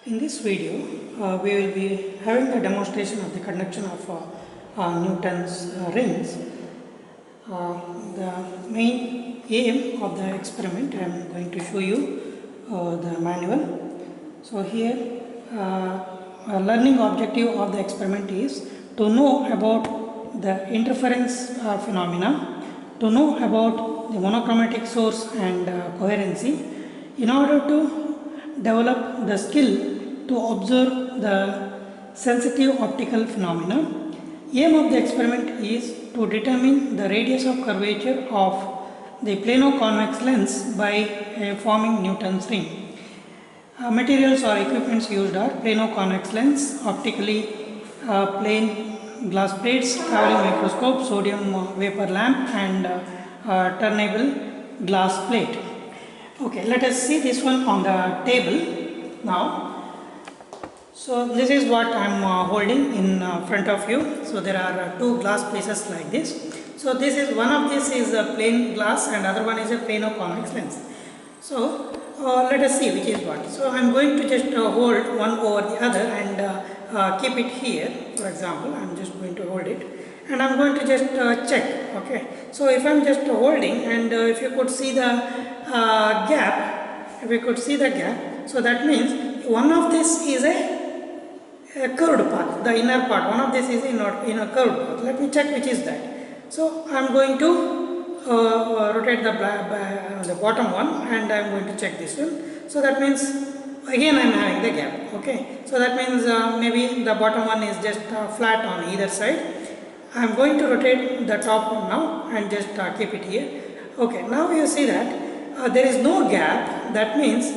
In this video, we will be having a demonstration of the conduction of Newton's rings. The main aim of the experiment, I am going to show you the manual. So here, a learning objective of the experiment is to know about the interference phenomena, to know about the monochromatic source and coherency, in order to develop the skill to observe the sensitive optical phenomena. Aim of the experiment is to determine the radius of curvature of the plano-convex lens by forming Newton's ring. Materials or equipments used are plano-convex lens, optically plane glass plates, traveling microscope, sodium vapor lamp and turnable glass plate. Okay, let us see this one on the table now. So this is what I am holding in front of you. So there are two glass pieces like this. So this is one of this is a plain glass and other one is a plano-convex lens. So let us see which is what. So I am going to just hold one over the other and keep it here. For example, I am just going to hold it and I am going to just check. Okay. So if I am just holding and if you could see the gap, so that means one of this is a curved path, the inner part, one of this is in a curved path. Let me check which is that. So I am going to rotate the bottom one and I am going to check this one. So that means again I am having the gap. Okay. So that means maybe the bottom one is just flat on either side. I am going to rotate the top one now and just keep it here. Okay. Now you see that there is no gap. That means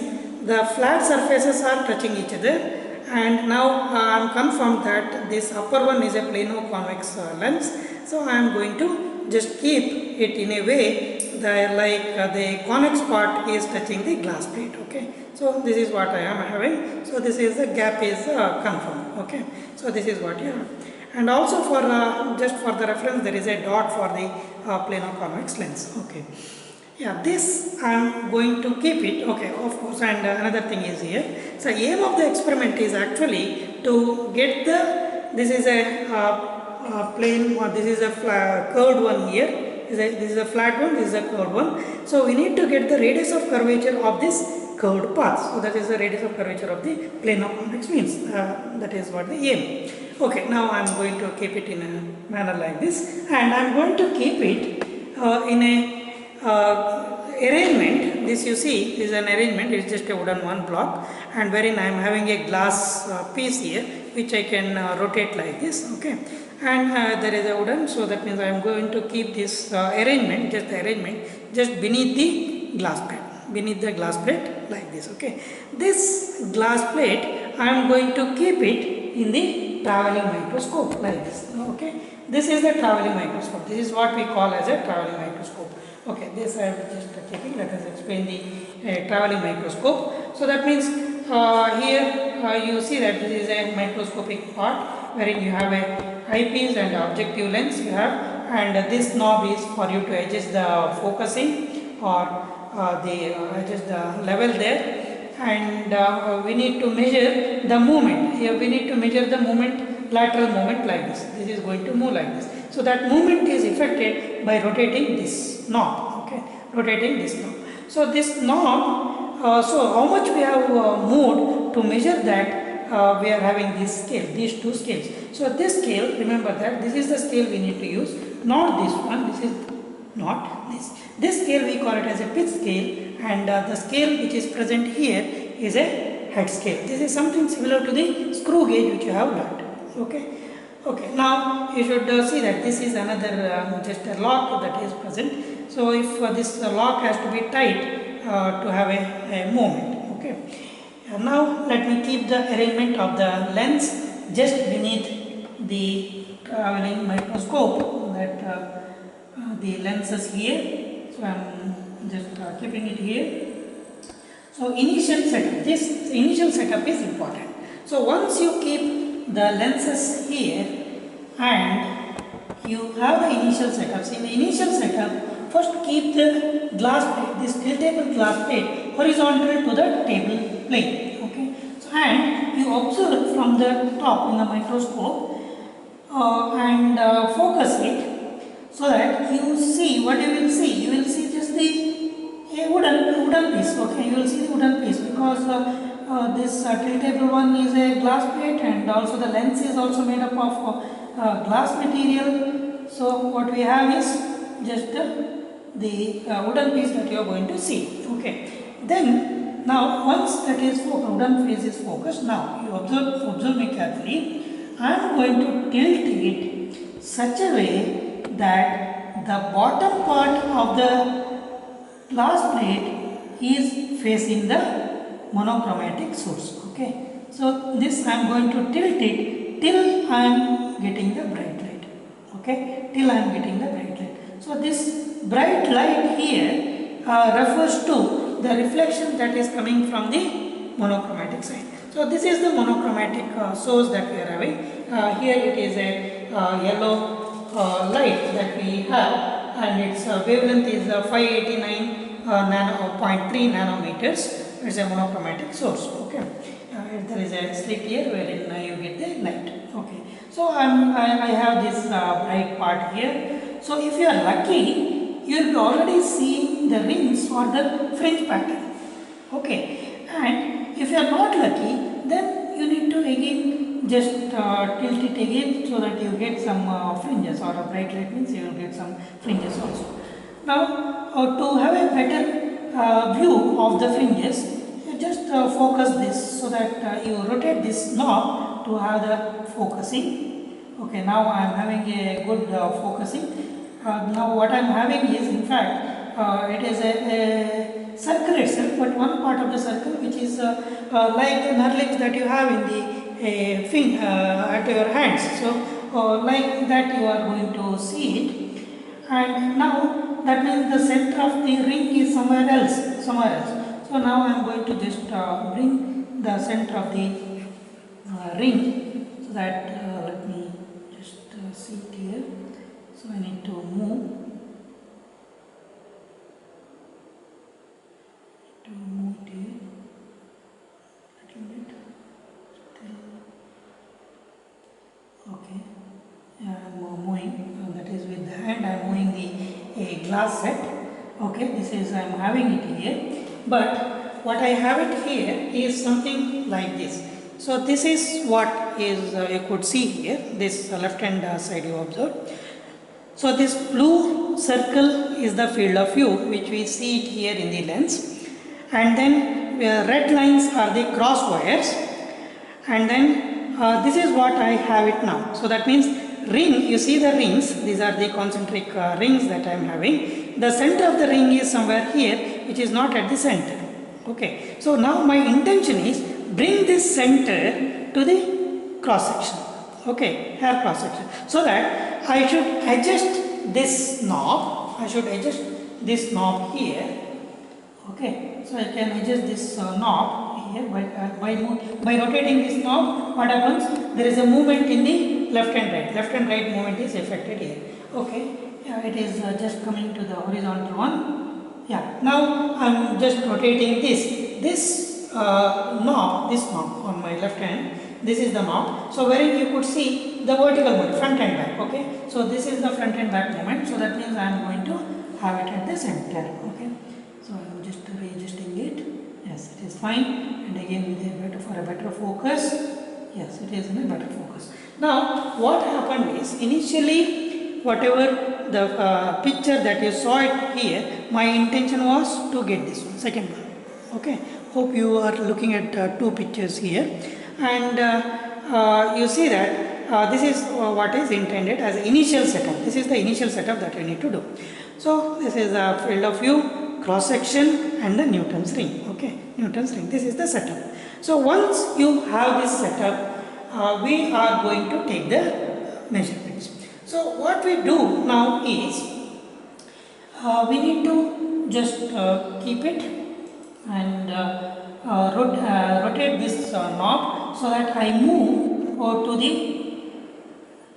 the flat surfaces are touching each other. And now I am confirmed that this upper one is a plano-convex lens. So I am going to just keep it in a way that the convex part is touching the glass plate. Okay. So this is what I am having. So this is the gap is confirmed. Okay. So this is what you have. And also for just for the reference, there is a dot for the plano-convex lens. Okay. Yeah, this I am going to keep it, okay, of course, and another thing is here. So aim of the experiment is actually to get this is a plane, or this is a curved one here, this is a flat one, this is a curved one. So we need to get the radius of curvature of this curved path. So that is the radius of curvature of the plano-convex means, that is what the aim. Okay, now I am going to keep it in a manner like this, and I am going to keep it in a arrangement. This you see is an arrangement. It is just a wooden one block, and wherein I am having a glass piece here which I can rotate like this. Okay, and there is a wooden, so that means I am going to keep this arrangement, just the arrangement, just beneath the glass plate, like this. Okay, this glass plate I am going to keep it in the traveling microscope like this. Okay, this is the traveling microscope. This is what we call as a traveling microscope. Okay, this I am just keeping. Let us explain the traveling microscope. So that means here you see that this is a microscopic part wherein you have a eyepiece and objective lens you have, and this knob is for you to adjust the focusing or adjust the level there, and we need to measure the movement. Here we need to measure the movement, lateral movement like this. This is going to move like this. So that movement is effected by rotating this knob. Okay, rotating this knob. So this knob, so how much we have moved, to measure that we are having this scale, these two scales. So this scale, remember that this is the scale we need to use, not this one. This is not this. This scale we call it as a pitch scale, and the scale which is present here is a head scale. This is something similar to the screw gauge which you have learned. Okay. Okay, now you should see that this is another just a lock that is present. So if this lock has to be tight to have a movement. Okay. Now let me keep the arrangement of the lens just beneath the traveling microscope, that the lens is here. So I am just keeping it here. So initial setup, this initial setup is important. So once you keep the lenses here and you have the initial setups. In the initial setup, first keep the glass plate, this tiltable glass plate, horizontal to the table plane. Okay, and you observe from the top in the microscope and focus it, so that you see what you will see. You will see just the a wooden piece. Okay, you will see the wooden piece, because this tiltable one is a glass plate, and also the lens is also made up of glass material. So what we have is just the wooden piece that you are going to see. Okay, then now once that is focused, wooden face is focused, now you observe me carefully. I am going to tilt it such a way that the bottom part of the glass plate is facing the monochromatic source. Okay, so this I am going to tilt it till I am getting the bright light. Okay, till I am getting the bright light. So this bright light here refers to the reflection that is coming from the monochromatic side. So this is the monochromatic source that we are having. Here it is a yellow light that we have, and its wavelength is 589.3 nanometers. It's a monochromatic source. Okay, there is a slit here wherein you get the light. Okay, so I have this bright part here. So if you are lucky, you will be already seeing the rings or the fringe pattern. Okay, and if you are not lucky, then you need to again just tilt it again, so that you get some fringes, or a bright light means you will get some fringes also. Now to have a better view of the fringes, you just focus this, so that you rotate this knob to have the focusing. Okay, now I am having a good focusing. Now what I am having is, in fact, it is a circle itself, but one part of the circle which is like the knurlings that you have in the thing at your hands. So like that you are going to see it, and now that means the center of the ring is somewhere else. So now I am going to just bring the center of the ring, so that let me just see it here. So I need to move it here a little bit. Okay, I am moving, that is with the hand I am moving the glass set. Okay, this is I am having it here, but what I have it here is something like this. So this is what is you could see here, this left hand side you observe. So this blue circle is the field of view, which we see it here in the lens, and then red lines are the cross wires, and then this is what I have it now. So that means ring, you see the rings, these are the concentric rings that I am having. The center of the ring is somewhere here, which is not at the center. Okay, so now my intention is bring this center to the cross section. Okay, hair cross section, so that I should adjust this knob. Here. Okay, so I can adjust this knob here by rotating this knob. What happens? There is a movement in the left and right. Left and right movement is affected here. Okay, yeah, it is just coming to the horizontal one. Yeah, now I am just rotating this knob on my left hand. This is the knob. So wherein you could see the vertical movement, front and back. Okay, so this is the front and back movement. So that means I am going to have it at the center. Okay, so I am just readjusting it. Yes, it is fine. And again with for a better focus. Yes, it is in a better focus. Now what happened is, initially whatever the picture that you saw it here, my intention was to get this one, second one. Okay, hope you are looking at two pictures here, and you see that this is what is intended as initial setup. This is the initial setup that you need to do. So this is the field of view, cross section, and the Newton's ring. Okay, Newton's ring. This is the setup. So once you have this setup, we are going to take the measurements. So what we do now is we need to just keep it and rotate this knob, so that I move to the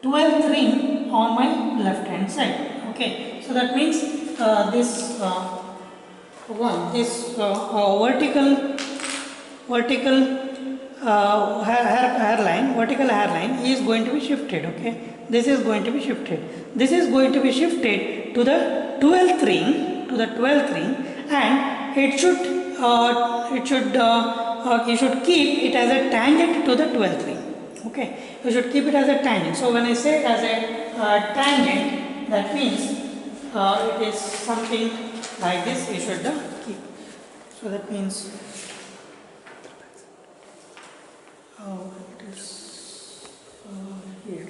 12th ring on my left hand side. Okay, so that means this vertical hairline, vertical hairline is going to be shifted. Okay, this is going to be shifted. This is going to be shifted to the 12th ring, and you should keep it as a tangent to the 12th ring. Okay, you should keep it as a tangent. So when I say as a tangent, that means it is something like this. You should keep. So that means it is here.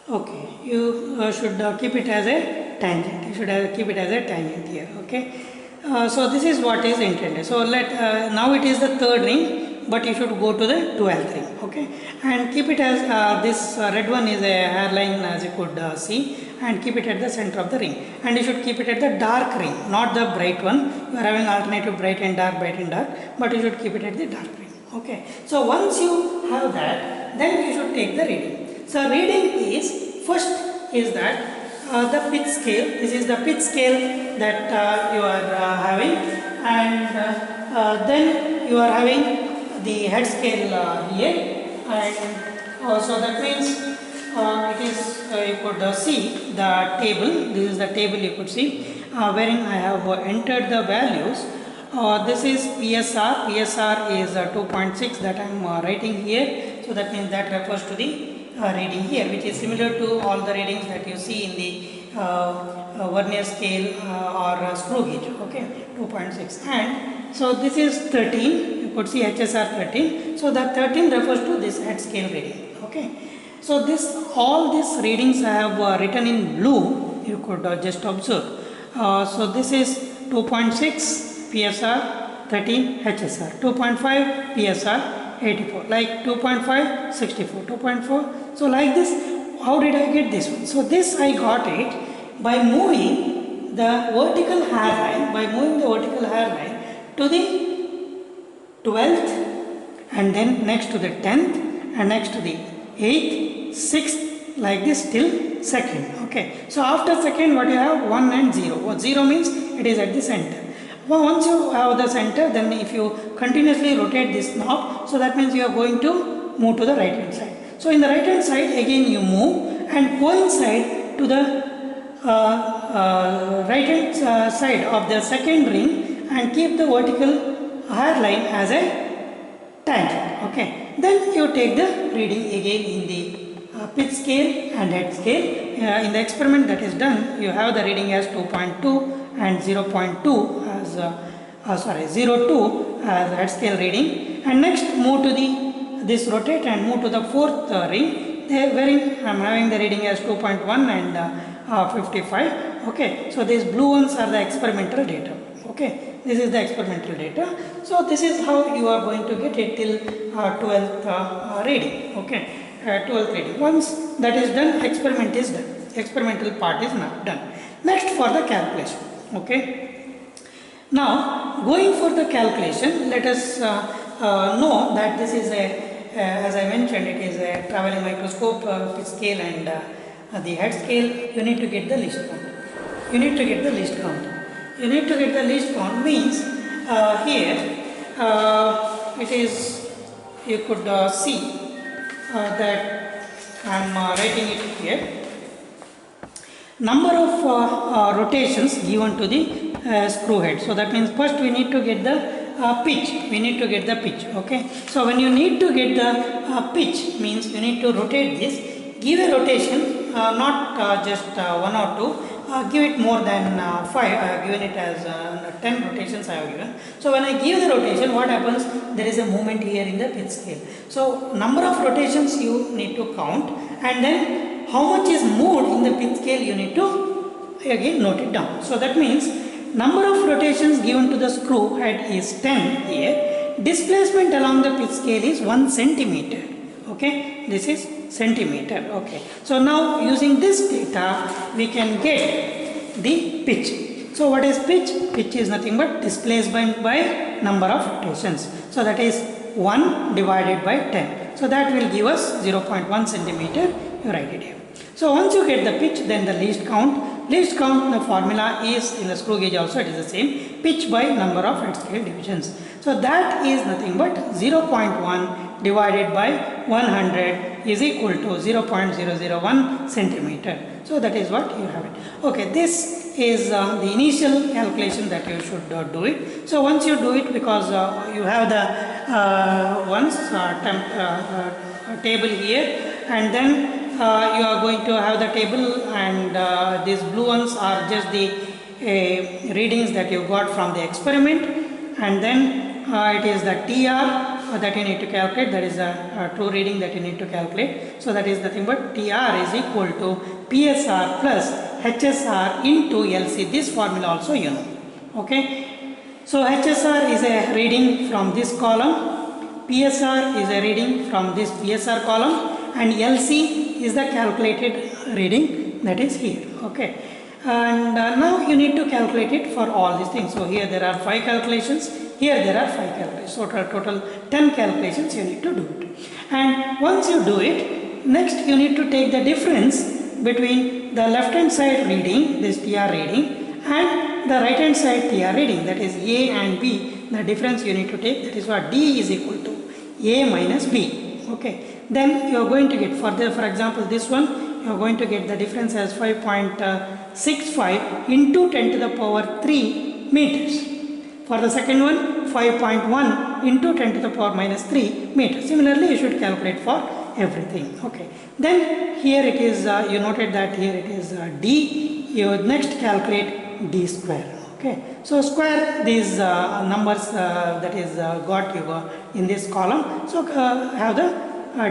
Okay, you should keep it as a tangent. You should keep it as a tangent here. Okay, so this is what is intended. So now it is the third ring, but you should go to the 12th ring. Okay, and keep it as this red one is a hairline, as you could see, and keep it at the center of the ring. And you should keep it at the dark ring, not the bright one. You are having alternative bright and dark, but you should keep it at the dark ring. Okay, so once you have that, then you should take the reading. So reading is, first is that the pitch scale. This is the pitch scale that you are having, and then you are having the head scale here, and so that means it is you could see the table. This is the table you could see, wherein I have entered the values. This is PSR. PSR is 2.6 that I am writing here. So that means that refers to the reading here, which is similar to all the readings that you see in the vernier scale or screw gauge. Okay, 2.6, and so this is 13. You could see HSR 13. So that 13 refers to this head scale reading. Okay, so all these readings I have written in blue. You could just observe. So this is 2.6 PSR, 13 HSR, 2.5 PSR. 84, like 2.5, 64, 2.4. So like this, how did I get this one? So this I got it by moving the vertical hairline, to the 12th, and then next to the 10th, and next to the 8th, 6th, like this till 2nd. Okay, so after 2nd, what you have? 1 and 0. What 0 means it is at the center. Once you have the center, then if you continuously rotate this knob, so that means you are going to move to the right hand side. So in the right hand side, again you move and coincide to the right hand side of the second ring, and keep the vertical hairline as a tangent. Okay, then you take the reading again in the pitch scale and head scale. In the experiment that is done, you have the reading as 2.2 and 0.2 as 0.2 as head scale reading, and next move to this rotate and move to the fourth ring, wherein I am having the reading as 2.1 and 55. Okay, so these blue ones are the experimental data. Okay, this is the experimental data. So this is how you are going to get it till 12th reading. Okay, 12th reading. Once that is done, experiment is done. Experimental part is now done. Next for the calculation. Okay. Now going for the calculation, let us know that this is as I mentioned, it is a traveling microscope, pitch scale and the head scale. You need to get the least count. You need to get the least count. Means here it is, you could see that I am writing it here. Number of rotations given to the screw head. So that means first we need to get the pitch. Okay. So when you need to get the pitch, means you need to rotate this. Give a rotation, not just 1 or 2. Give it more than 5. I have given it as 10 rotations I have given. So when I give the rotation, what happens? There is a movement here in the pitch scale. So number of rotations you need to count, and then how much is moved in the pitch scale you need to again note it down. So that means number of rotations given to the screw head is 10 here. Displacement along the pitch scale is 1 centimeter. Okay, this is centimeter. Okay, so now using this data we can get the pitch. So what is pitch? Pitch is nothing but displacement by number of rotations. So that is 1 divided by 10. So that will give us 0.1 centimeter. You write it here. So once you get the pitch, then the least count. Least count, the formula is in the screw gauge also it is the same. Pitch by number of head scale divisions. So that is nothing but 0.1 divided by 100 is equal to 0.001 centimeter. So that is what you have it. Okay, this is the initial calculation that you should do it. So once you do it, because you have the table here, and then you are going to have the table, and these blue ones are just the readings that you got from the experiment, and then it is the TR that you need to calculate, that is a true reading that you need to calculate. So that is nothing but TR is equal to PSR plus HSR into LC. This formula also you know. Okay. So HSR is a reading from this column, PSR is a reading from this PSR column, and LC is the calculated reading that is here. Okay. And now you need to calculate it for all these things. So here there are 5 calculations, here there are 5 calculations. So total 10 calculations you need to do it. And once you do it, next you need to take the difference between the left hand side reading, this TR reading, and the right hand side TR reading, that is A and B. The difference you need to take, that is what D is equal to A minus B. Okay. Then you are going to get, for example this one, you are going to get the difference as 5.65 into 10 to the power 3 meters. For the second one, 5.1 into 10 to the power minus 3 meters. Similarly, you should calculate for everything. Okay. Then here it is, you noted that here it is D. You next calculate D square. Okay. So square these numbers that is got you in this column. So have the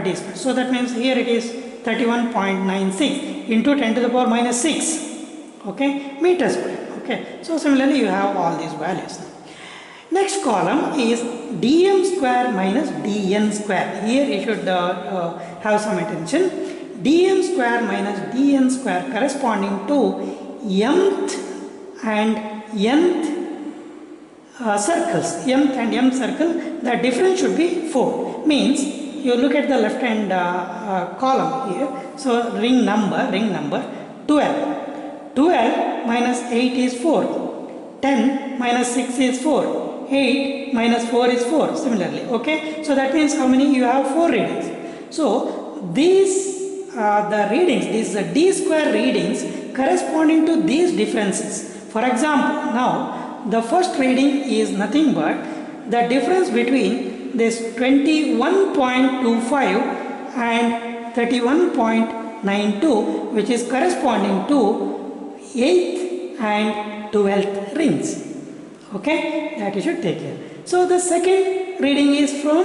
D square. So that means here it is 31.96 into 10 to the power minus 6. Okay. Meter square. Okay. So similarly, you have all these values. Next column is dm square minus dn square. Here you should have some attention. Dm square minus dn square corresponding to mth and nth circles. Mth and nth circle, the difference should be 4. Means you look at the left hand column here. So ring number 12. 12 minus 8 is 4. 10 minus 6 is 4. 8 minus 4 is 4. Similarly, okay. So that means how many? You have 4 readings. So these the readings, these D square readings corresponding to these differences. For example, now the first reading is nothing but the difference between this 21.25 and 31.92, which is corresponding to 8th and 12th rings. Okay, that you should take care. So the second reading is from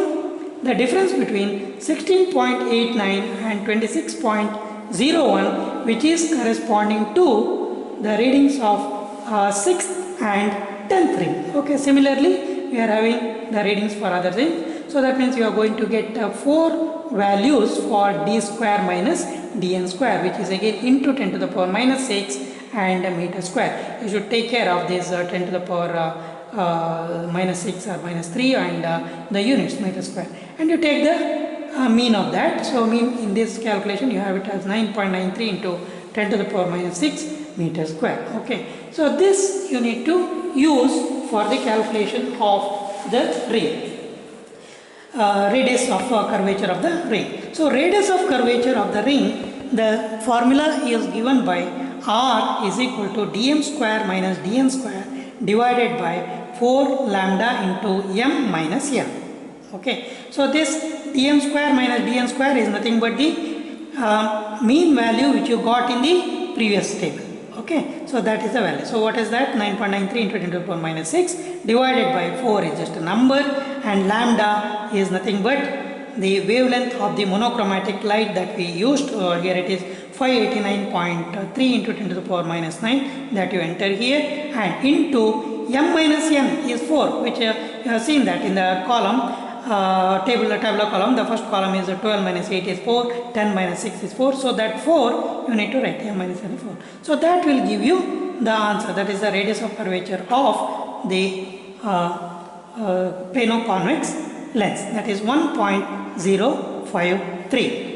the difference between 16.89 and 26.01, which is corresponding to the readings of 6th and 10th ring. Okay, similarly we are having the readings for other things. So that means you are going to get 4 values for d square minus dn square, which is again into 10 to the power minus 6 and a meter square. You should take care of this 10 to the power minus 6 or minus 3 and the units meter square, and you take the mean of that. So mean in this calculation you have it as 9.93 into 10 to the power minus 6 meter square. Okay, so this you need to use for the calculation of the ring. Radius of curvature of the ring. So radius of curvature of the ring, the formula is given by R is equal to dm square minus dn square divided by 4 lambda into m minus n. Okay, so this dm square minus dn square is nothing but the mean value which you got in the previous table. Okay, so that is the value. So what is that? 9.93 into 10 to the power minus 6 divided by 4 is just a number, and lambda is nothing but the wavelength of the monochromatic light that we used. Here it is 589.3 into 10 to the power minus 9 that you enter here, and into m minus n is 4, which you have seen that in the column tabular column. The first column is 12 minus 8 is 4, 10 minus 6 is 4. So that 4 you need to write m minus n is 4. So that will give you the answer, that is the radius of curvature of the plano-convex lens, that is 1.05 5, 3.